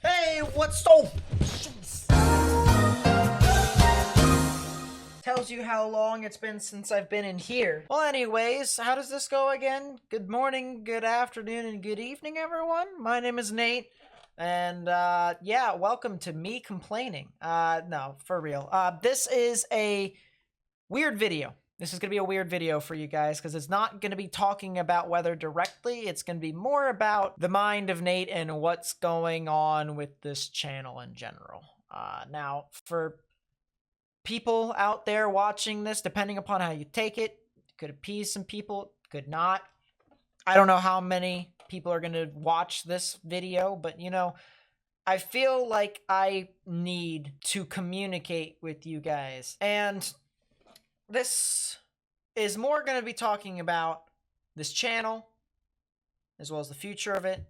Hey, what's so? Tells you how long it's been since I've been in here. Well, anyways, how does this go again? Good morning, good afternoon, and good evening, everyone. My name is Nate, and yeah, welcome to me complaining. No, for real. This is a weird video. This is going to be a weird video for you guys because it's not going to be talking about weather directly. It's going to be more about the mind of Nate and what's going on with this channel in general. Now, for people out there watching this, depending upon how you take it, could appease some people, could not. I don't know how many people are going to watch this video, but I feel like I need to communicate with you guys. And this is more going to be talking about this channel, as well as the future of it,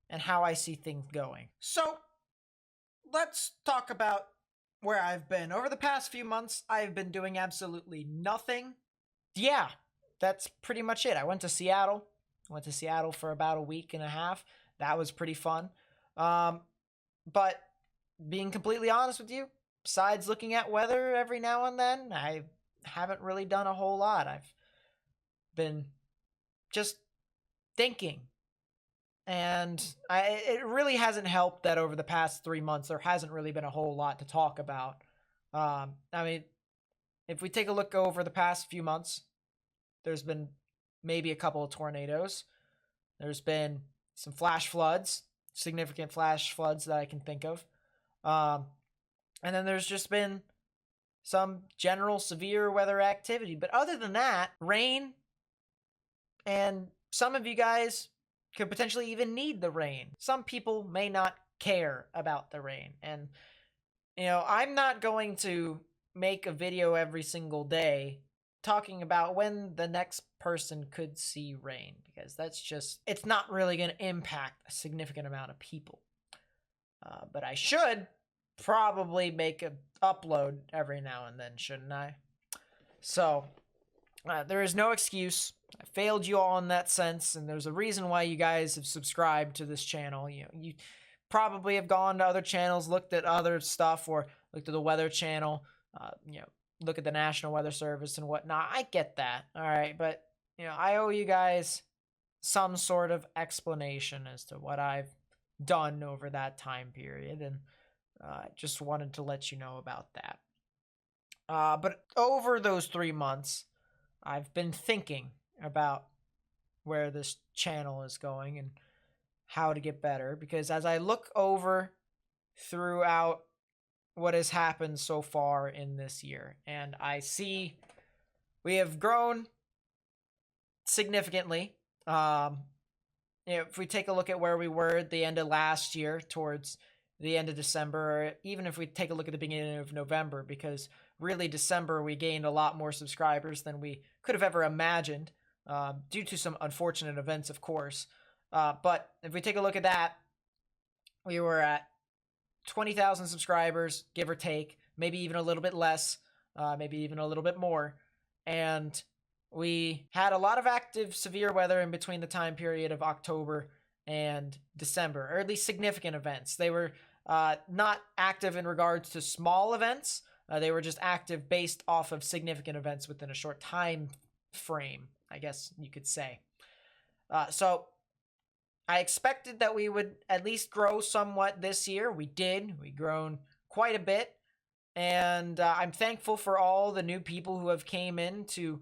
and how I see things going. So, let's talk about where I've been. Over the past few months, I've been doing absolutely nothing. Yeah, that's pretty much it. I went to Seattle. Went to Seattle for about a week and a half. That was pretty fun. But being completely honest with you, besides looking at weather every now and then, I haven't really done a whole lot. I've been just thinking. And it really hasn't helped that over the past 3 months, there hasn't really been a whole lot to talk about. I mean, if we take a look over the past few months, there's been maybe a couple of tornadoes. There's been some flash floods, significant flash floods that I can think of. And then there's just been some general severe weather activity. But other than that, rain, and some of you guys could potentially even need the rain. Some people may not care about the rain. And, I'm not going to make a video every single day talking about when the next person could see rain, because it's not really going to impact a significant amount of people. But I should probably make a upload every now and then, shouldn't I? So, there is no excuse. I failed you all in that sense, and there's a reason why you guys have subscribed to this channel. You probably have gone to other channels, looked at other stuff, or looked at the Weather Channel, look at the National Weather Service and whatnot. I get that, all right, but I owe you guys some sort of explanation as to what I've done over that time period, and just wanted to let you know about that. But over those 3 months, I've been thinking about where this channel is going and how to get better, because as I look over throughout what has happened so far in this year, and I see we have grown significantly. If we take a look at where we were at the end of last year towards the end of December, or even if we take a look at the beginning of November, because really December we gained a lot more subscribers than we could have ever imagined, due to some unfortunate events, of course. But if we take a look at that, we were at 20,000 subscribers, give or take, maybe even a little bit less, maybe even a little bit more. And we had a lot of active severe weather in between the time period of October and December, or at least significant events. They were not active in regards to small events. They were just active based off of significant events within a short time frame, I guess you could say. So I expected that we would at least grow somewhat this year. We did. We grown quite a bit. And I'm thankful for all the new people who have came in to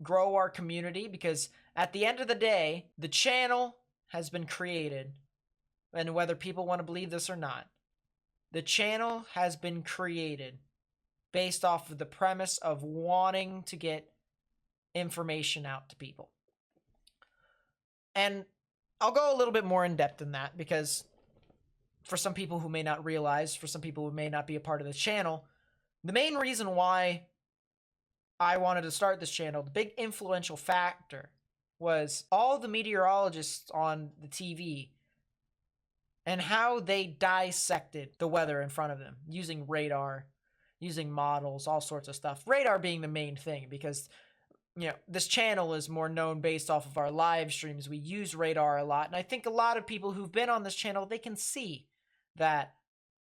grow our community, because at the end of the day, the channel has been created, and whether people want to believe this or not, the channel has been created based off of the premise of wanting to get information out to people. And I'll go a little bit more in depth in that, because for some people who may not realize, for some people who may not be a part of the channel, the main reason why I wanted to start this channel, the big influential factor, was all the meteorologists on the TV and how they dissected the weather in front of them using radar, using models, all sorts of stuff. Radar being the main thing, because this channel is more known based off of our live streams. We use radar a lot, and I think a lot of people who've been on this channel, they can see that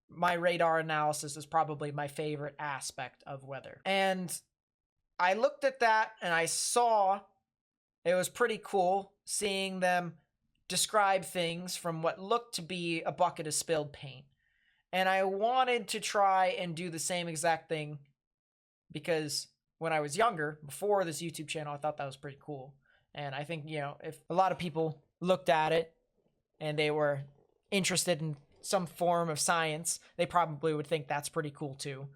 my radar analysis is probably my favorite aspect of weather. And I looked at that and I saw it was pretty cool seeing them describe things from what looked to be a bucket of spilled paint. And I wanted to try and do the same exact thing because when I was younger, before this YouTube channel, I thought that was pretty cool. And I think, if a lot of people looked at it and they were interested in some form of science, they probably would think that's pretty cool too.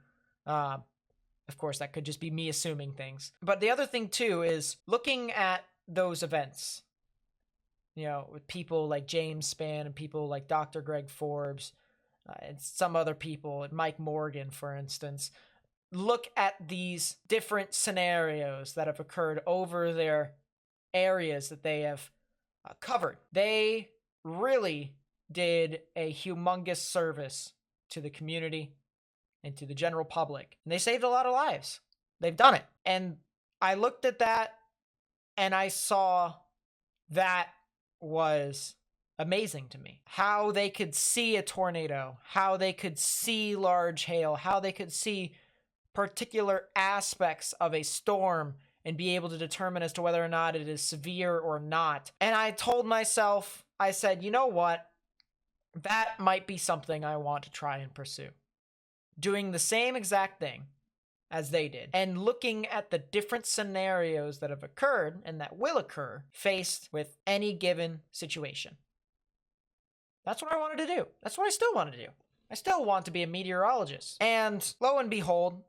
Of course, that could just be me assuming things. But the other thing too is looking at those events, with people like James Spann and people like Dr. Greg Forbes and some other people, Mike Morgan, for instance, look at these different scenarios that have occurred over their areas that they have covered. They really did a humongous service to the community and to the general public. And they saved a lot of lives. They've done it. And I looked at that and I saw that was amazing to me. How they could see a tornado, how they could see large hail, how they could see particular aspects of a storm and be able to determine as to whether or not it is severe or not. And I told myself, I said, you know what? That might be something I want to try and pursue. Doing the same exact thing as they did and looking at the different scenarios that have occurred and that will occur faced with any given situation. That's what I wanted to do. That's what I still want to do. I still want to be a meteorologist. And lo and behold,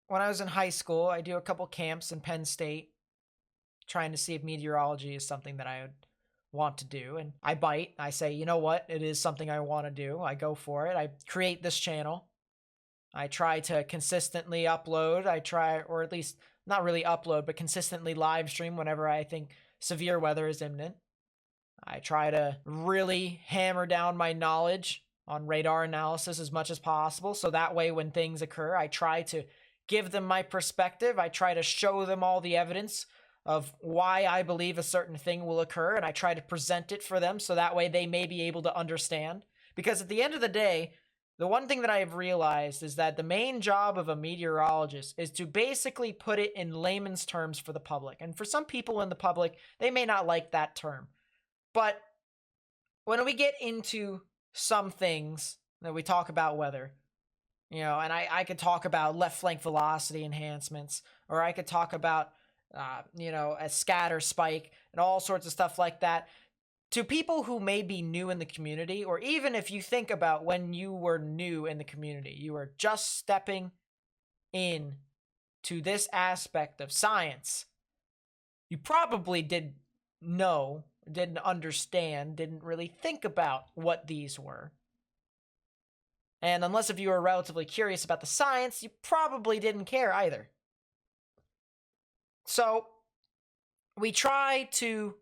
when I was in high school, I do a couple camps in Penn State trying to see if meteorology is something that I would want to do. And I bite. I say, you know what? It is something I want to do. I go for it. I create this channel. I try to consistently upload. Or at least not really upload, but consistently live stream whenever I think severe weather is imminent. I try to really hammer down my knowledge on radar analysis as much as possible. So that way, when things occur, I try to give them my perspective. I try to show them all the evidence of why I believe a certain thing will occur. And I try to present it for them so that way they may be able to understand. Because at the end of the day, the one thing that I have realized is that the main job of a meteorologist is to basically put it in layman's terms for the public. And for some people in the public, they may not like that term. But when we get into some things that we talk about weather, and I could talk about left flank velocity enhancements, or I could talk about, a scatter spike and all sorts of stuff like that. To people who may be new in the community, or even if you think about when you were new in the community, you were just stepping in to this aspect of science, you probably didn't understand, didn't really think about what these were. And unless if you were relatively curious about the science, you probably didn't care either. So we try to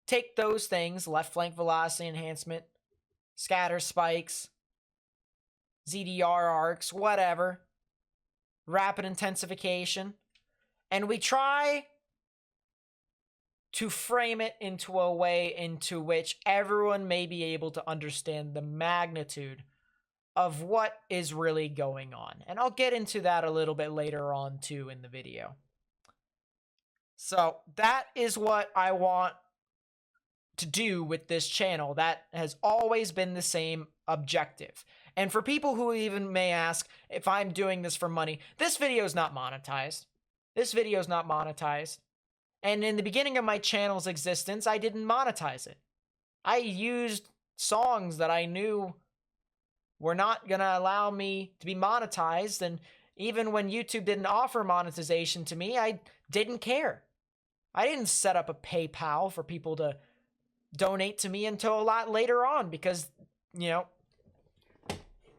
take those things, left flank velocity enhancement, scatter spikes, ZDR arcs, whatever, rapid intensification, and we try to frame it into a way into which everyone may be able to understand the magnitude of what is really going on. And I'll get into that a little bit later on too in the video. So that is what I want to do with this channel. That has always been the same objective. And for people who even may ask if I'm doing this for money, this video is not monetized. This video is not monetized. And in the beginning of my channel's existence, I didn't monetize it. I used songs that I knew were not going to allow me to be monetized. And even when YouTube didn't offer monetization to me, I didn't care. I didn't set up a PayPal for people to donate to me until a lot later on because,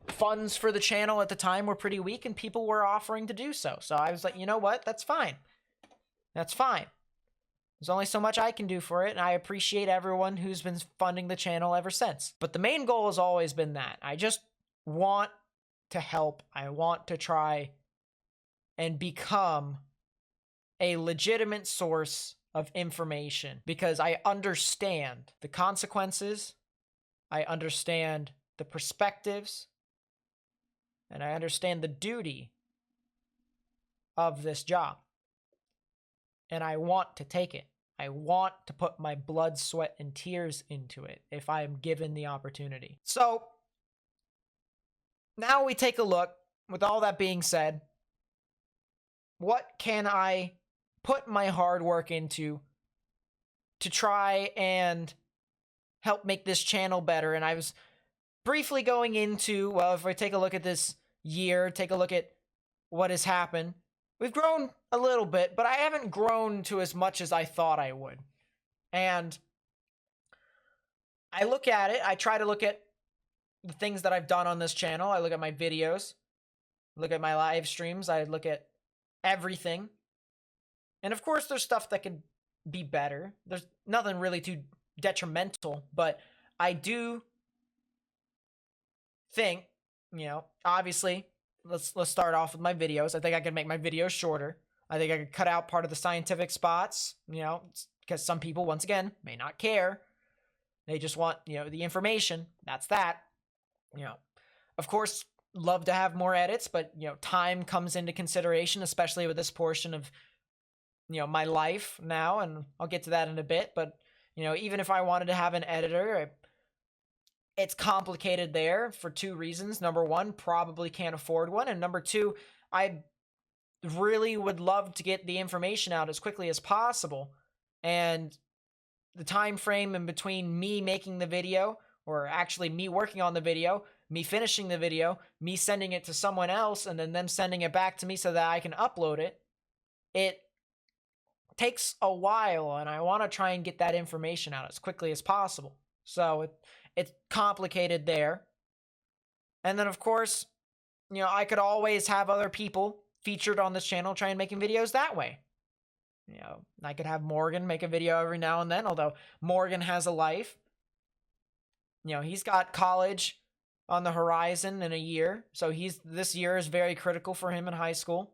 funds for the channel at the time were pretty weak and people were offering to do so. So I was like, you know what? That's fine. That's fine. There's only so much I can do for it, and I appreciate everyone who's been funding the channel ever since. But the main goal has always been that. I just want to help. I want to try and become a legitimate source of information because I understand the consequences. I understand the perspectives, and I understand the duty of this job. And I want to take it. I want to put my blood, sweat, and tears into it if I am given the opportunity. So now we take a look, with all that being said, what can I put my hard work into to try and help make this channel better? And I was briefly going into, well, if I take a look at this year, take a look at what has happened, we've grown a little bit, but I haven't grown to as much as I thought I would. And I look at it, I try to look at the things that I've done on this channel. I look at my videos, look at my live streams, I look at everything. And of course, there's stuff that could be better. There's nothing really too detrimental, but I do think, obviously, let's start off with my videos. I think I can make my videos shorter. I think I could cut out part of the scientific spots, because some people, once again, may not care. They just want, the information. That's that. Of course, love to have more edits, but, time comes into consideration, especially with this portion of, my life now, and I'll get to that in a bit. But, even if I wanted to have an editor, it's complicated there for two reasons. Number one, probably can't afford one. And number two, I really would love to get the information out as quickly as possible. And the time frame in between me making the video, or actually me working on the video, me finishing the video, me sending it to someone else, and then them sending it back to me so that I can upload it, it takes a while, and I want to try and get that information out as quickly as possible. So it's complicated there. And then, of course, I could always have other people featured on this channel trying making videos that way. I could have Morgan make a video every now and then, although Morgan has a life. He's got college on the horizon in a year, so this year is very critical for him in high school.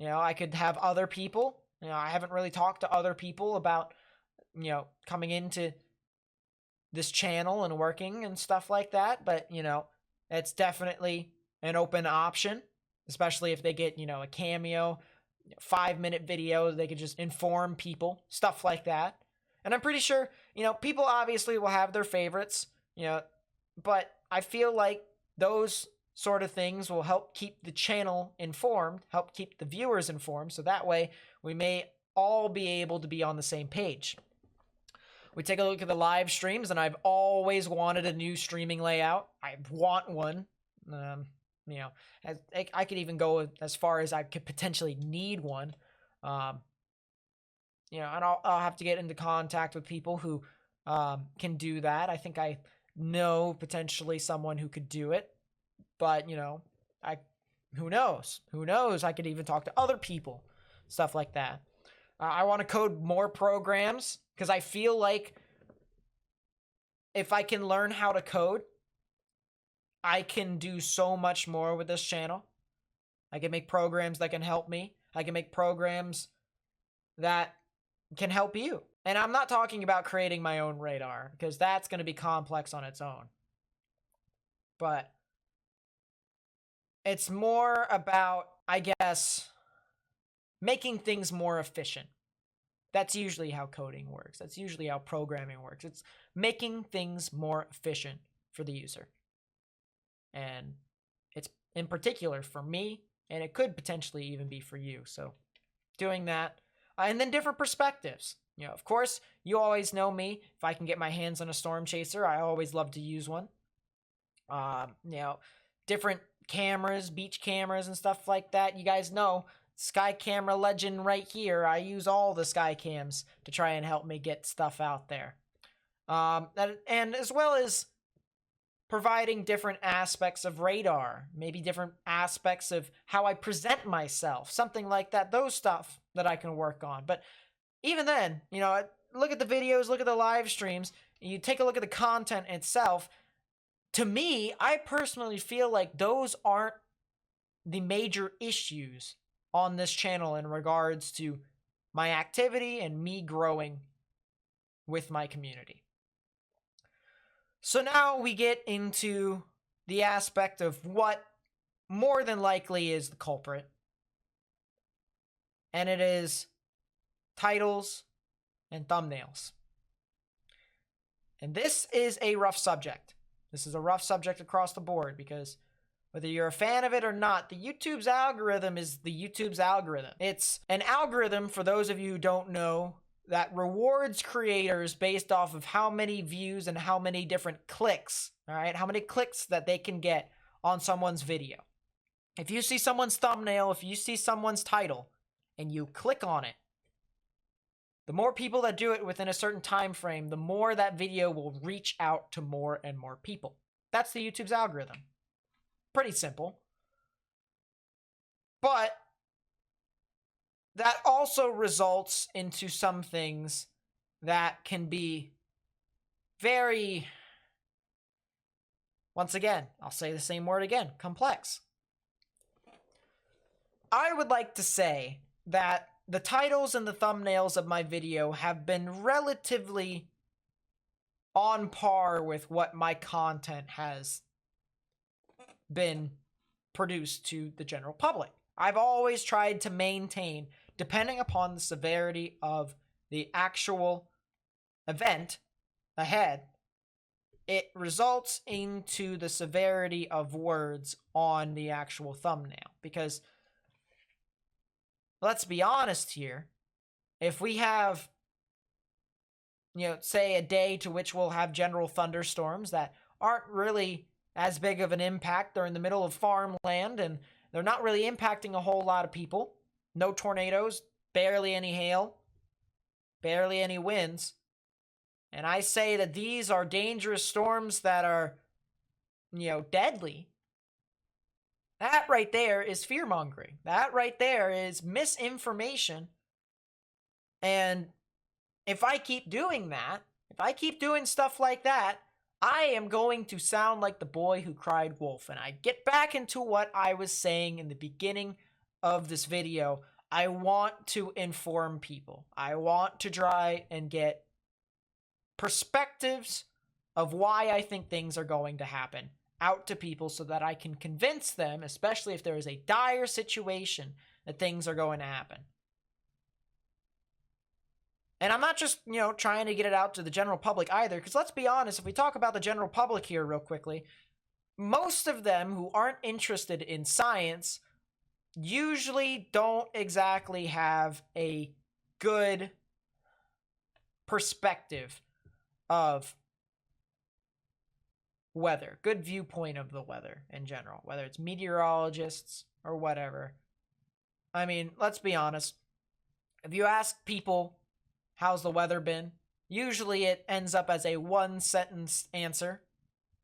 I could have other people. I haven't really talked to other people about, coming into this channel and working and stuff like that, but, it's definitely an open option, especially if they get, a cameo, 5-minute video, they could just inform people, stuff like that. And I'm pretty sure, people obviously will have their favorites, but I feel like those sort of things will help keep the channel informed, help keep the viewers informed, so that way we may all be able to be on the same page. We take a look at the live streams, and I've always wanted a new streaming layout. I want one. I could even go as far as I could potentially need one. And I'll have to get into contact with people who can do that. I think I know potentially someone who could do it, but who knows? Who knows? I could even talk to other people, stuff like that. I want to code more programs because I feel like if I can learn how to code, I can do so much more with this channel. I can make programs that can help me. I can make programs that can help you. And I'm not talking about creating my own radar, because that's going to be complex on its own. But it's more about, I guess, making things more efficient. That's usually how coding works. That's usually how programming works. It's making things more efficient for the user. And it's in particular for me, and it could potentially even be for you. So doing that. And then different perspectives. Of course, you always know me. If I can get my hands on a Storm Chaser, I always love to use one. Different cameras, beach cameras and stuff like that. You guys know, Sky Camera Legend right here. I use all the Sky Cams to try and help me get stuff out there. And as well as providing different aspects of radar, maybe different aspects of how I present myself, something like that. Those stuff that I can work on. But even then, look at the videos, look at the live streams, you take a look at the content itself. To me, I personally feel like those aren't the major issues on this channel in regards to my activity and me growing with my community. So now we get into the aspect of what more than likely is the culprit. And it is titles and thumbnails. And this is a rough subject. This is a rough subject across the board because whether you're a fan of it or not, the YouTube's algorithm is the YouTube's algorithm. It's an algorithm, for those of you who don't know, that rewards creators based off of how many views and how many different clicks, all right? How many clicks that they can get on someone's video. If you see someone's thumbnail, if you see someone's title, and you click on it, the more people that do it within a certain time frame, the more that video will reach out to more and more people. That's the YouTube's algorithm. Pretty simple. But that also results into some things that can be very, once again, I'll say the same word again, complex. I would like to say that the titles and the thumbnails of my video have been relatively on par with what my content has been produced to the general public. I've always tried to maintain, depending upon the severity of the actual event ahead, it results into the severity of words on the actual thumbnail. Because let's be honest here, if we have, say a day to which we'll have general thunderstorms that aren't really as big of an impact, they're in the middle of farmland and they're not really impacting a whole lot of people, no tornadoes, barely any hail, barely any winds, and I say that these are dangerous storms that are, deadly, that right there is fear-mongering. That right there is misinformation. And if I keep doing that, if I keep doing stuff like that, I am going to sound like the boy who cried wolf. And I get back into what I was saying in the beginning of this video. I want to inform people. I want to try and get perspectives of why I think things are going to happen out to people so that I can convince them, especially if there is a dire situation, that things are going to happen. And I'm not just, trying to get it out to the general public either, because let's be honest, if we talk about the general public here real quickly, most of them who aren't interested in science usually don't exactly have a good perspective of weather, good viewpoint of the weather in general, whether it's meteorologists or whatever. I mean, let's be honest. If you ask people, how's the weather been? Usually it ends up as a one-sentence answer,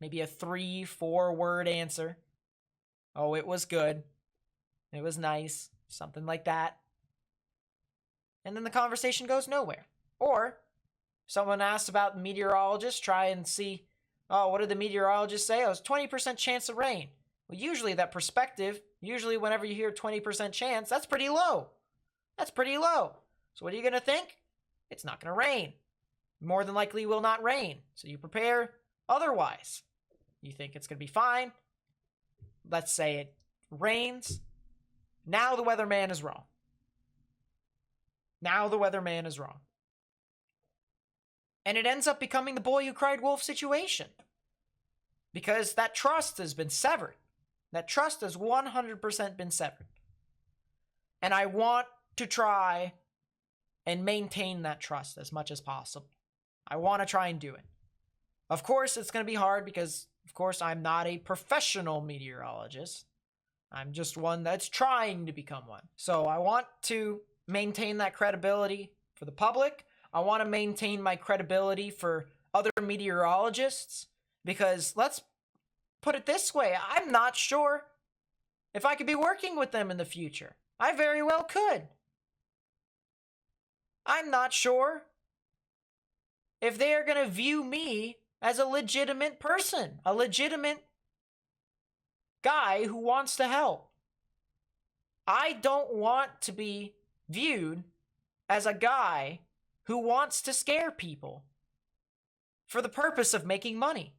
maybe a 3-4 word answer. Oh, it was good. It was nice. Something like that. And then the conversation goes nowhere. Or someone asks about meteorologists, try and see, oh, what did the meteorologist say? Oh, it's 20% chance of rain. Well, usually that perspective, whenever you hear 20% chance, that's pretty low. That's pretty low. So what are you going to think? It's not going to rain. More than likely will not rain. So you prepare otherwise. You think it's going to be fine. Let's say it rains. Now the weatherman is wrong. Now the weatherman is wrong. And it ends up becoming the boy who cried wolf situation. Because that trust has been severed. That trust has 100% been severed. And I want to try and maintain that trust as much as possible. I want to try and do it. Of course, it's going to be hard because, of course, I'm not a professional meteorologist. I'm just one that's trying to become one. So I want to maintain that credibility for the public. I want to maintain my credibility for other meteorologists because let's put it this way. I'm not sure if I could be working with them in the future. I very well could. I'm not sure if they are going to view me as a legitimate person, a legitimate guy who wants to help. I don't want to be viewed as a guy who wants to scare people for the purpose of making money.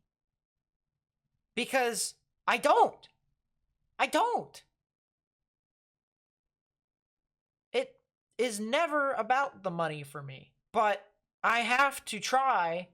Because I don't. I don't. It is never about the money for me, but I have to try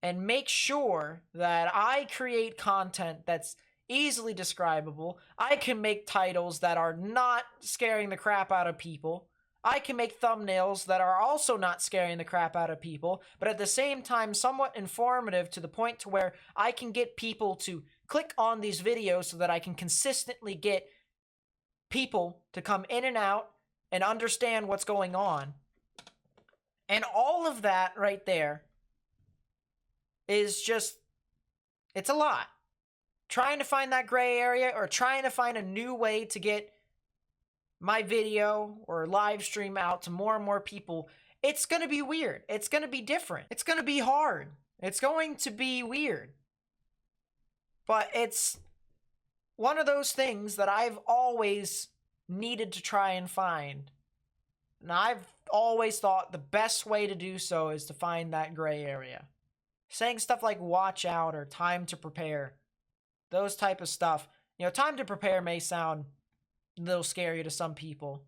and make sure that I create content that's easily describable. I can make titles that are not scaring the crap out of people. I can make thumbnails that are also not scaring the crap out of people, but at the same time somewhat informative to the point to where I can get people to click on these videos so that I can consistently get people to come in and out and understand what's going on. And all of that right there is just, it's a lot. Trying to find that gray area or trying to find a new way to get my video or live stream out to more and more people, it's going to be weird. It's going to be different. It's going to be hard. It's going to be weird. But it's one of those things that I've always needed to try and find. And I've always thought the best way to do so is to find that gray area. Saying stuff like watch out or time to prepare, those type of stuff. You know, time to prepare may sound a little scary to some people,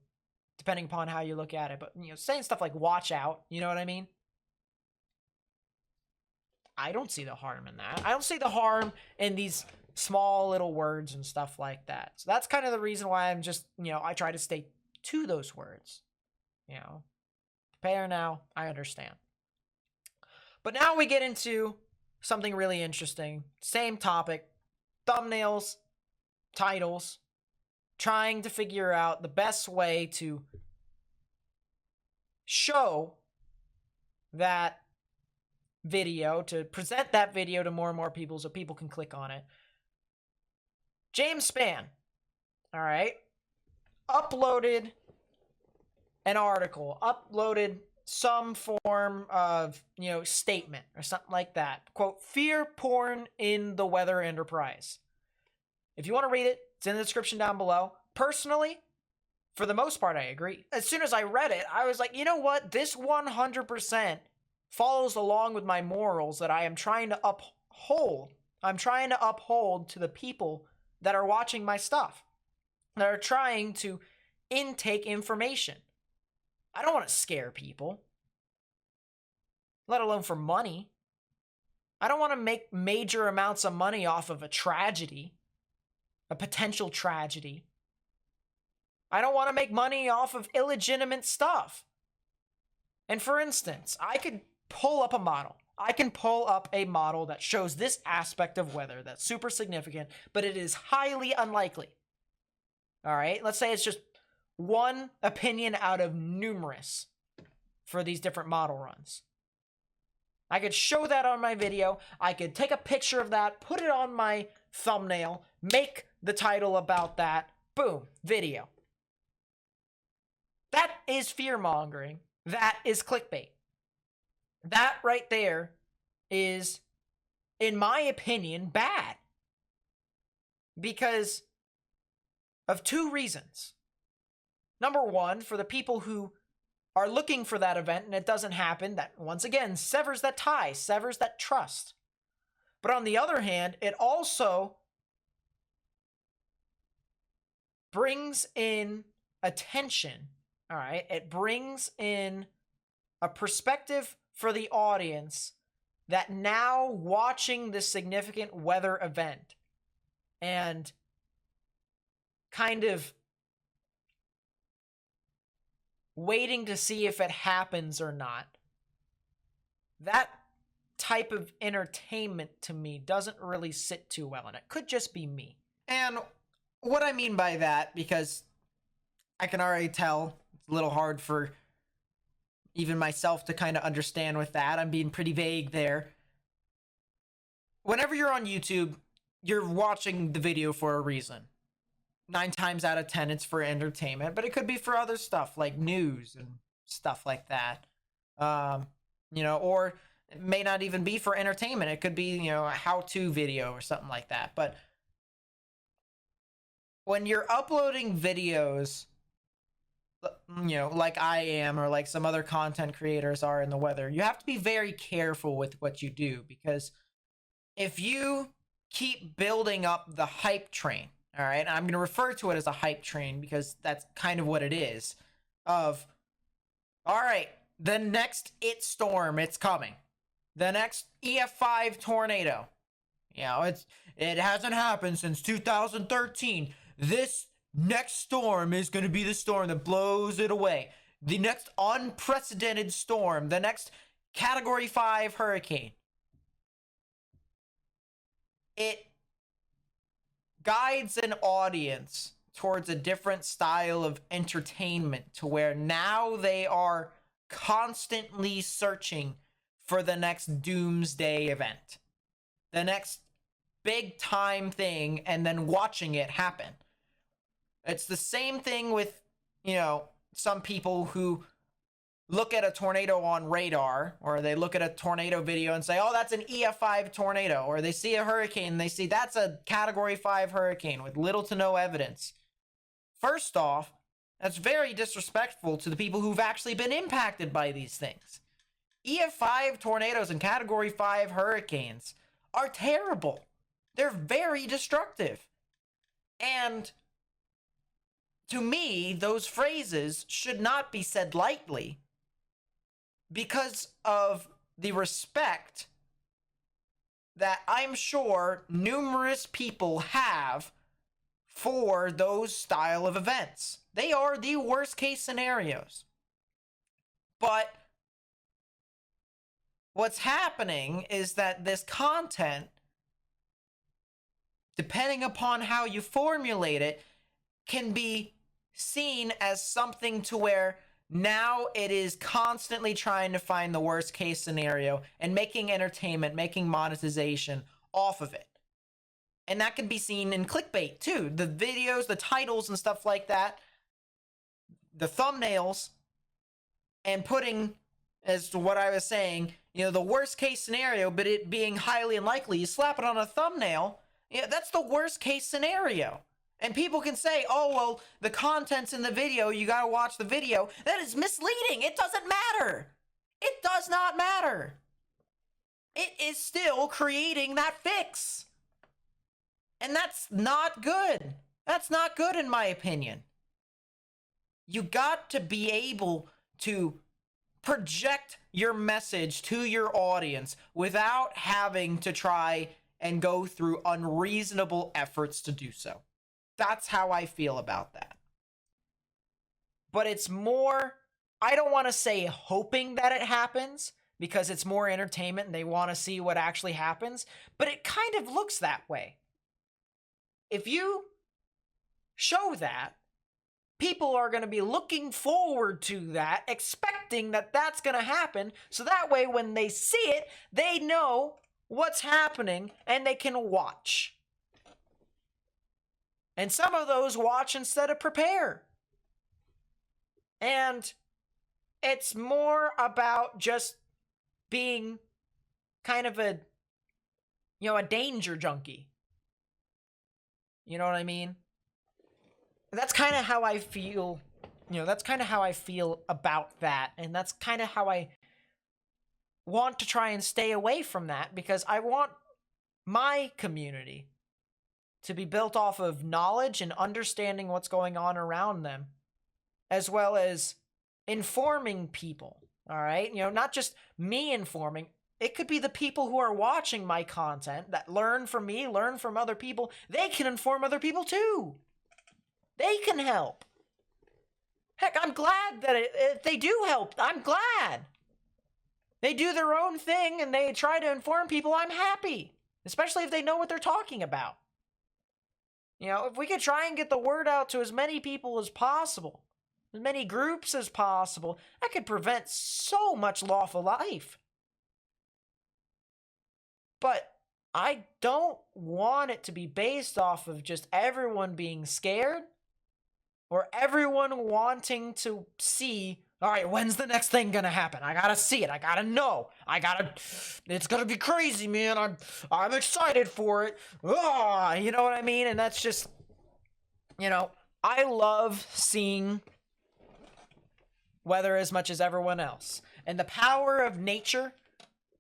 depending upon how you look at it. But, you know, saying stuff like watch out, you know what I mean? I don't see the harm in that. I don't see the harm in these small little words and stuff like that. So that's kind of the reason why I'm just, you know, I try to stay to those words. You know, prepare now, I understand. But now we get into something really interesting. Same topic, thumbnails, titles, trying to figure out the best way to show that video, to present that video to more and more people so people can click on it. James Spann, all right, uploaded an article, uploaded some form of, you know, statement or something like that. Quote, fear porn in the weather enterprise. If you want to read it, it's in the description down below. Personally, for the most part, I agree. As soon as I read it, I was like, you know what? This 100% follows along with my morals that I am trying to uphold. I'm trying to uphold to the people that are watching my stuff, that are trying to intake information. I don't want to scare people, let alone for money. I don't want to make major amounts of money off of a tragedy, a potential tragedy. I don't want to make money off of illegitimate stuff. And for instance, I could pull up a model. I can pull up a model that shows this aspect of weather that's super significant, but it is highly unlikely. All right, let's say it's just one opinion out of numerous for these different model runs. I could show that on my video. I could take a picture of that, put it on my thumbnail, make the title about that. Boom, video. That is fear-mongering. That is clickbait. That right there is, in my opinion, bad. Because of two reasons. Number one, for the people who are looking for that event and it doesn't happen, that once again severs that tie, severs that trust. But on the other hand, it also brings in attention, all right? It brings in a perspective for the audience that now watching this significant weather event and kind of waiting to see if it happens or not, that type of entertainment to me doesn't really sit too well, and it could just be me. And what I mean by that, because I can already tell it's a little hard for even myself to kind of understand with that. I'm being pretty vague there. Whenever you're on YouTube, you're watching the video for a reason. 9 times out of 10, it's for entertainment, but it could be for other stuff like news and stuff like that. You know, or it may not even be for entertainment. It could be, you know, a how-to video or something like that. But when you're uploading videos, you know, like I am or like some other content creators are in the weather, you have to be very careful with what you do, because if you keep building up the hype train. All right. I'm going to refer to it as a hype train because that's kind of what it is. Of, all right, the next storm, it's coming. The next EF5 tornado. You know, it hasn't happened since 2013. This next storm is going to be the storm that blows it away. The next unprecedented storm, the next Category 5 hurricane. It guides an audience towards a different style of entertainment to where now they are constantly searching for the next doomsday event, the next big time thing, and then watching it happen. It's the same thing with, you know, some people who look at a tornado on radar, or they look at a tornado video and say, oh, that's an EF5 tornado, or they see a hurricane and they see that's a Category 5 hurricane with little to no evidence. First off, that's very disrespectful to the people who've actually been impacted by these things. EF5 tornadoes and Category 5 hurricanes are terrible. They're very destructive. And to me, those phrases should not be said lightly because of the respect that I'm sure numerous people have for those style of events. They are the worst case scenarios. But what's happening is that this content, depending upon how you formulate it, can be seen as something to where now it is constantly trying to find the worst case scenario and making entertainment, making monetization off of it. And that can be seen in clickbait too. The videos, the titles and stuff like that, the thumbnails, and putting, as to what I was saying, you know, the worst case scenario, but it being highly unlikely. You slap it on a thumbnail, yeah, that's the worst case scenario. And people can say, oh, well, the content's in the video, you gotta watch the video. That is misleading. It doesn't matter. It does not matter. It is still creating that fix. And that's not good. That's not good in my opinion. You got to be able to project your message to your audience without having to try and go through unreasonable efforts to do so. That's how I feel about that. But it's more, I don't want to say hoping that it happens because it's more entertainment and they want to see what actually happens, but it kind of looks that way. If you show that, people are going to be looking forward to that, expecting that that's going to happen, so that way when they see it, they know what's happening and they can watch. And some of those watch instead of prepare. And it's more about just being kind of a, you know, a danger junkie. You know what I mean? That's kind of how I feel, you know, that's kind of how I feel about that. And that's kind of how I want to try and stay away from that, because I want my community to be built off of knowledge and understanding what's going on around them, as well as informing people, all right? You know, not just me informing. It could be the people who are watching my content that learn from me, learn from other people. They can inform other people too. They can help. Heck, I'm glad that if they do help. I'm glad. They do their own thing and they try to inform people. I'm happy, especially if they know what they're talking about. You know, if we could try and get the word out to as many people as possible, as many groups as possible, that could prevent so much loss of life. But I don't want it to be based off of just everyone being scared or everyone wanting to see, all right, when's the next thing gonna happen? I gotta see it. I gotta know. It's gonna be crazy, man. I'm excited for it. You know what I mean? And that's just, you know, I love seeing weather as much as everyone else. And the power of nature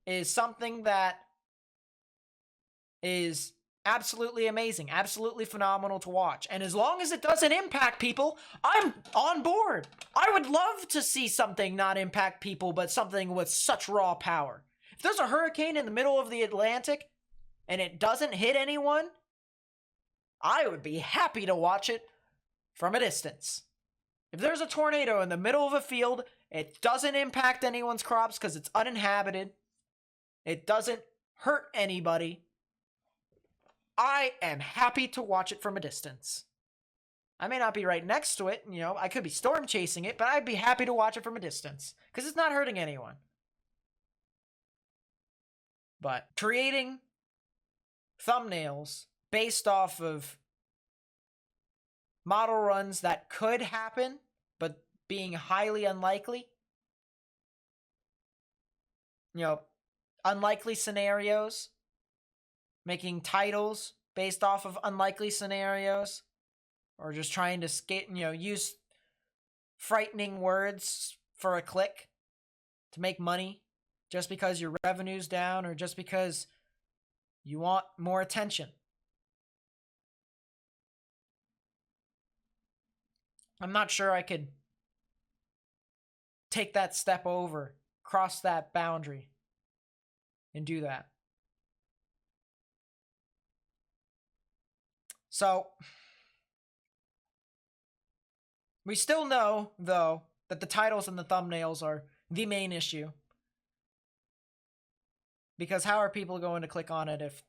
is something that is Absolutely amazing, absolutely phenomenal to watch. And as long as it doesn't impact people, I'm on board. I would love to see something not impact people, but something with such raw power. If there's a hurricane in the middle of the Atlantic and it doesn't hit anyone, I would be happy to watch it from a distance. If there's a tornado in the middle of a field, it doesn't impact anyone's crops because it's uninhabited, it doesn't hurt anybody, I am happy to watch it from a distance. I may not be right next to it, I could be storm chasing it, but I'd be happy to watch it from a distance because it's not hurting anyone. But creating thumbnails based off of model runs that could happen, but being highly unlikely, unlikely scenarios, making titles based off of unlikely scenarios, or just trying to use frightening words for a click to make money just because your revenue's down or just because you want more attention. I'm not sure I could take that step over, cross that boundary, and do that. So, we still know, though, that the titles and the thumbnails are the main issue. Because how are people going to click on it if,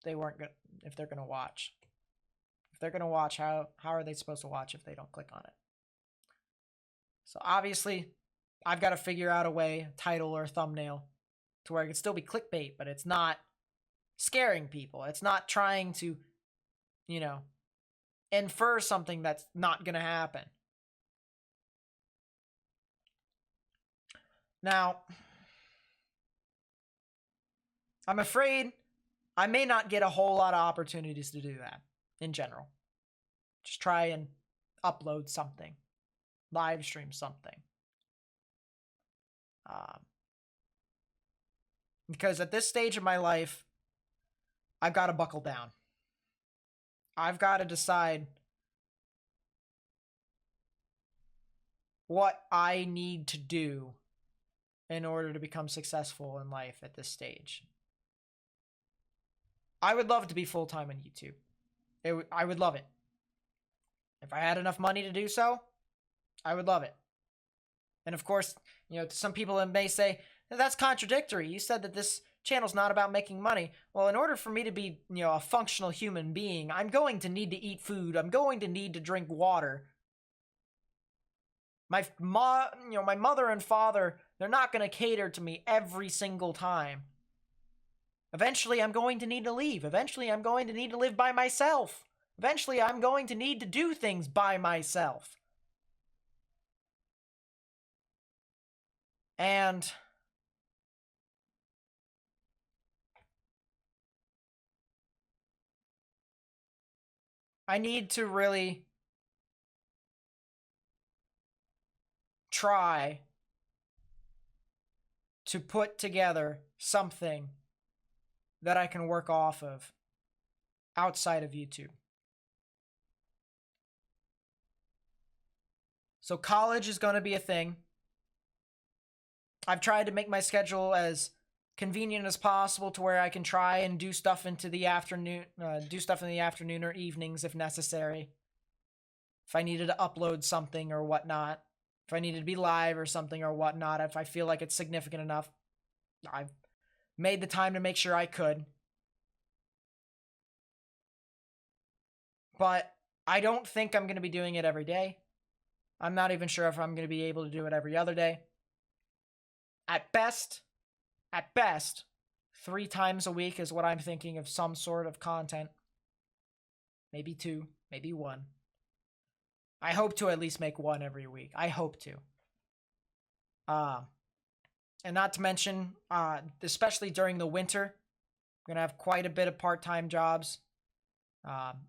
they weren't good, if they're going to watch? If they're going to watch, how are they supposed to watch if they don't click on it? So obviously, I've got to figure out a way, title or thumbnail, to where it can still be clickbait, but it's not scaring people. It's not trying to, infer something that's not going to happen. Now, I'm afraid I may not get a whole lot of opportunities to do that in general. Just try and upload something, live stream something. Because at this stage of my life, I've got to buckle down. I've got to decide what I need to do in order to become successful in life at this stage. I would love to be full-time on YouTube. I would love it. If I had enough money to do so, I would love it. And of course, some people may say, that's contradictory. You said that this channel's not about making money. Well, in order for me to be, a functional human being, I'm going to need to eat food. I'm going to need to drink water. My mother and father, they're not going to cater to me every single time. Eventually, I'm going to need to leave. Eventually, I'm going to need to live by myself. Eventually, I'm going to need to do things by myself. And I need to really try to put together something that I can work off of outside of YouTube. So college is going to be a thing. I've tried to make my schedule as convenient as possible to where I can try and do stuff into the afternoon, or evenings if necessary. If I needed to upload something or whatnot, if I needed to be live or something or whatnot, if I feel like it's significant enough, I've made the time to make sure I could. But I don't think I'm going to be doing it every day. I'm not even sure if I'm going to be able to do it every other day. At best, 3 times a week is what I'm thinking of some sort of content. Maybe 2, maybe 1. I hope to at least make 1 every week. I hope to. And not to mention, especially during the winter, I'm going to have quite a bit of part-time jobs.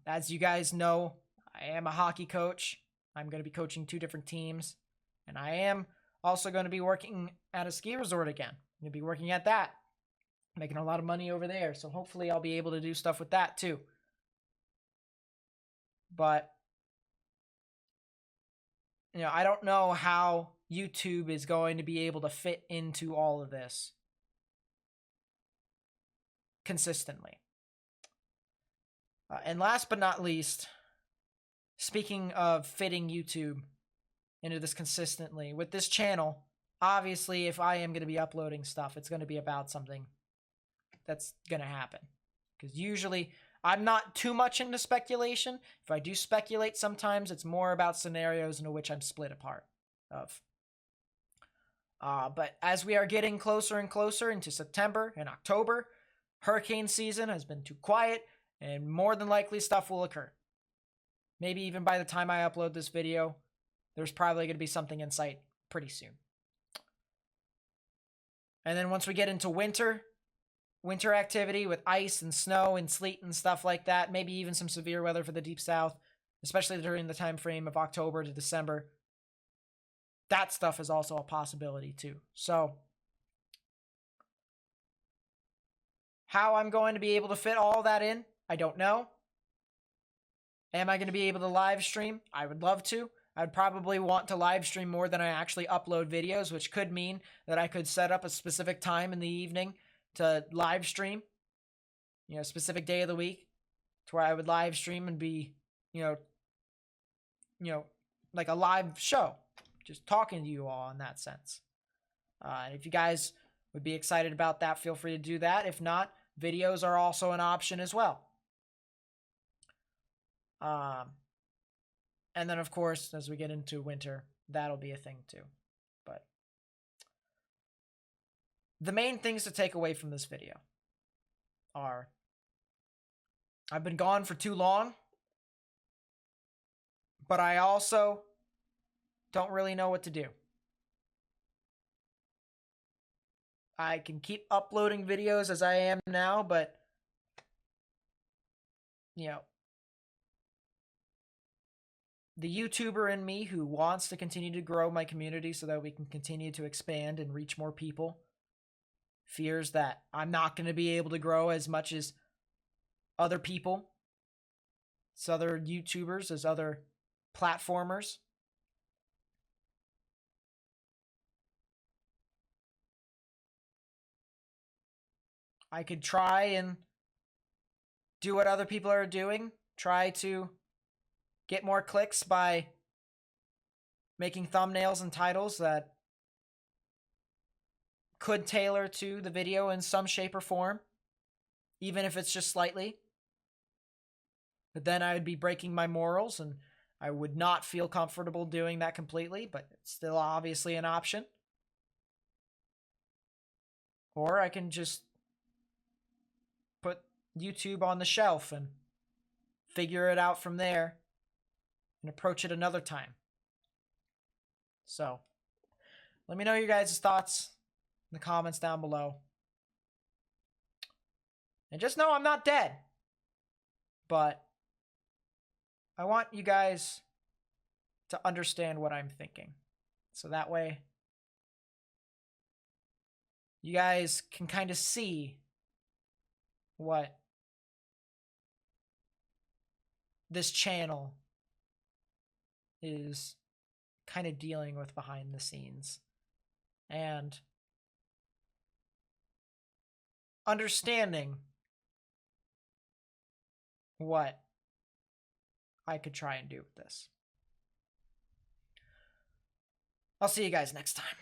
As you guys know, I am a hockey coach. I'm going to be coaching 2 different teams. And I am also going to be working at a ski resort again. I'm going to be working at that. Making a lot of money over there. So hopefully I'll be able to do stuff with that too. But, I don't know how YouTube is going to be able to fit into all of this consistently. And last but not least, speaking of fitting YouTube into this consistently, with this channel, obviously, if I am going to be uploading stuff, it's going to be about something that's going to happen. Because usually, I'm not too much into speculation. If I do speculate, sometimes it's more about scenarios into which I'm split apart of. But as we are getting closer and closer into September and October, hurricane season has been too quiet, and more than likely stuff will occur. Maybe even by the time I upload this video, there's probably going to be something in sight pretty soon. And then once we get into winter activity with ice and snow and sleet and stuff like that, maybe even some severe weather for the Deep South, especially during the time frame of October to December, that stuff is also a possibility too. So how I'm going to be able to fit all that in, I don't know. Am I going to be able to live stream? I would love to. I'd probably want to live stream more than I actually upload videos, which could mean that I could set up a specific time in the evening to live stream, a specific day of the week to where I would live stream and be, like a live show, just talking to you all in that sense. If you guys would be excited about that, feel free to do that. If not, videos are also an option as well. And then, of course, as we get into winter, that'll be a thing too. But the main things to take away from this video are I've been gone for too long, but I also don't really know what to do. I can keep uploading videos as I am now, but, the YouTuber in me who wants to continue to grow my community so that we can continue to expand and reach more people fears that I'm not going to be able to grow as much as other people, as other YouTubers, as other platformers. I could try and do what other people are doing, try to get more clicks by making thumbnails and titles that could tailor to the video in some shape or form, even if it's just slightly. But then I would be breaking my morals, and I would not feel comfortable doing that completely, but it's still obviously an option. Or I can just put YouTube on the shelf and figure it out from there and approach it another time. So, let me know your guys' thoughts in the comments down below. And just know I'm not dead. But I want you guys to understand what I'm thinking. So that way, you guys can kind of see what this channel is kind of dealing with behind the scenes. And understanding what I could try and do with this. I'll see you guys next time.